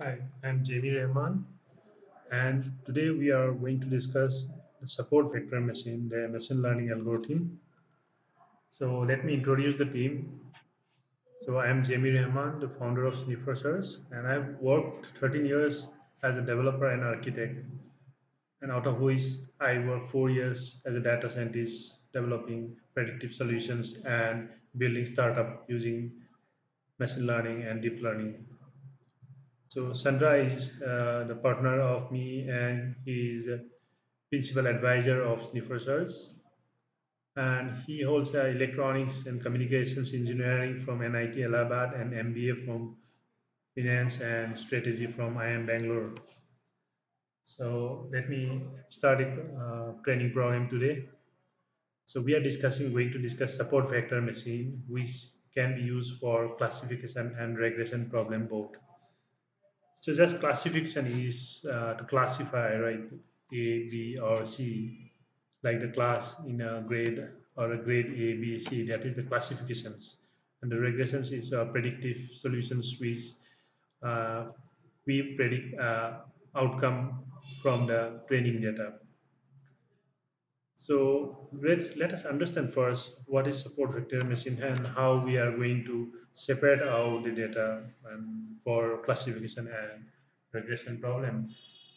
Hi, I'm Jamie Rahman, and today we are going to discuss the support vector machine, the machine learning algorithm. So let me introduce the team. So I am Jamie Rahman, the founder of Sniffer Search, and I've worked 13 years as a developer and architect, and out of which I worked 4 years as a data scientist, developing predictive solutions and building startup using machine learning and deep learning. So Sandra is the partner of me, and he is a principal advisor of Sniffer Search. And he holds electronics and communications engineering from NIT Allahabad and MBA from finance and strategy from IIM Bangalore. So let me start a training program today. So we are going to discuss support vector machine, which can be used for classification and regression problem both. So just classification is to classify, right? A, B, or C, like the class in a grade or a grade A, B, C. That is the classifications, and the regressions is predictive solutions which uh, we predict outcome from the training data. So let us understand first what is support vector machine and how we are going to separate out the data for classification and regression problem.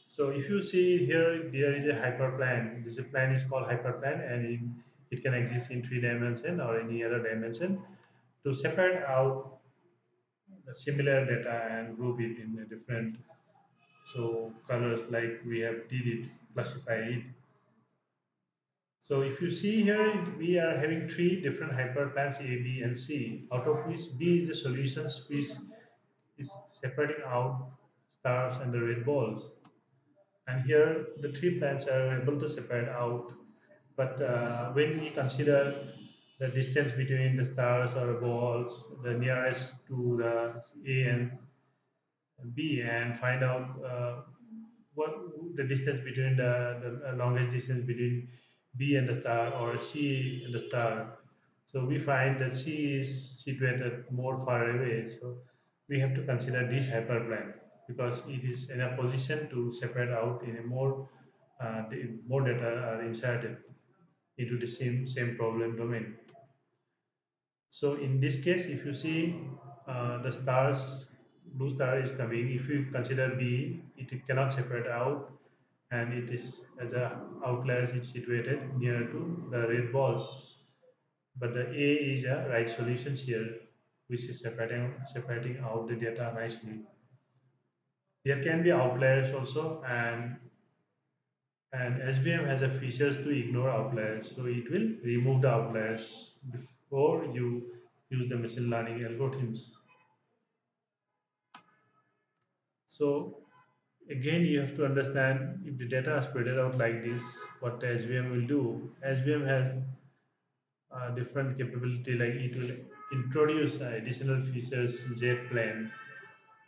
So if you see here, there is a hyperplane. This plan is called hyperplane, and it can exist in 3 dimension or any other dimension. To separate out the similar data and group it in a different colors like we have did it, classify it. So if you see here, we are having three different hyperplanes A, B, and C, out of which B is the solutions which is separating out stars and the red balls. And here the three plans are able to separate out. But when we consider the distance between the stars or balls, the nearest to the A and B, and find out what the distance between the longest distance between B and the star or C and the star. So we find that C is situated more far away. So we have to consider this hyperplane because it is in a position to separate out in a more data are inserted into the same problem domain. So in this case, if you see the stars, blue star is coming. If you consider B, it cannot separate out, and it is as a outliers. It's situated near to the red balls. But the A is a right solution here, which is separating out the data nicely. There can be outliers also, and SVM has a features to ignore outliers, so it will remove the outliers before you use the machine learning algorithms. So again, you have to understand if the data is spread out like this, what the SVM will do. SVM has different capability, like it will introduce additional features Z plane,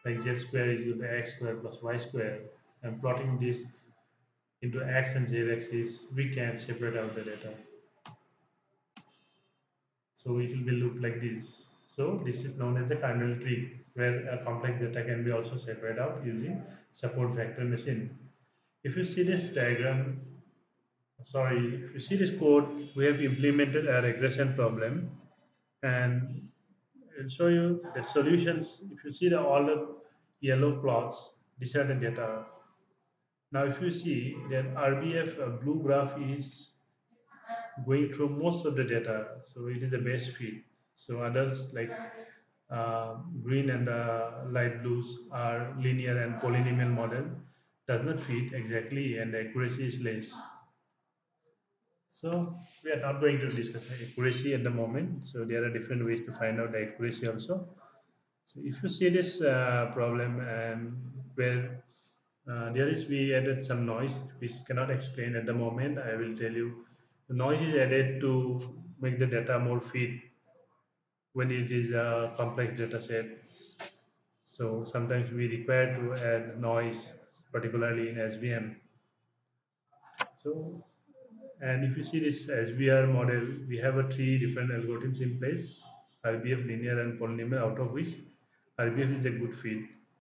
like Z square is equal to X square plus Y square, and plotting this into X and Z axis, we can separate out the data. So it will be look like this. So this is known as the kernel tree, where a complex data can be also separated out using support vector machine. If you see this diagram, sorry, if you see this code, we have implemented a regression problem, and I'll show you the solutions. If you see all the yellow plots, these are the data. Now, if you see that RBF blue graph is going through most of the data, so it is the best fit. So others like green and light blues are linear and polynomial model does not fit exactly, and the accuracy is less. So we are not going to discuss accuracy at the moment. So there are different ways to find out the accuracy also. So if you see this problem and where there is we added some noise which cannot explain at the moment. I will tell you the noise is added to make the data more fit when it is a complex data set. So sometimes we require to add noise, particularly in SVM. So, and if you see this SVR model, we have a three different algorithms in place: RBF, linear, and polynomial. Out of which RBF is a good fit.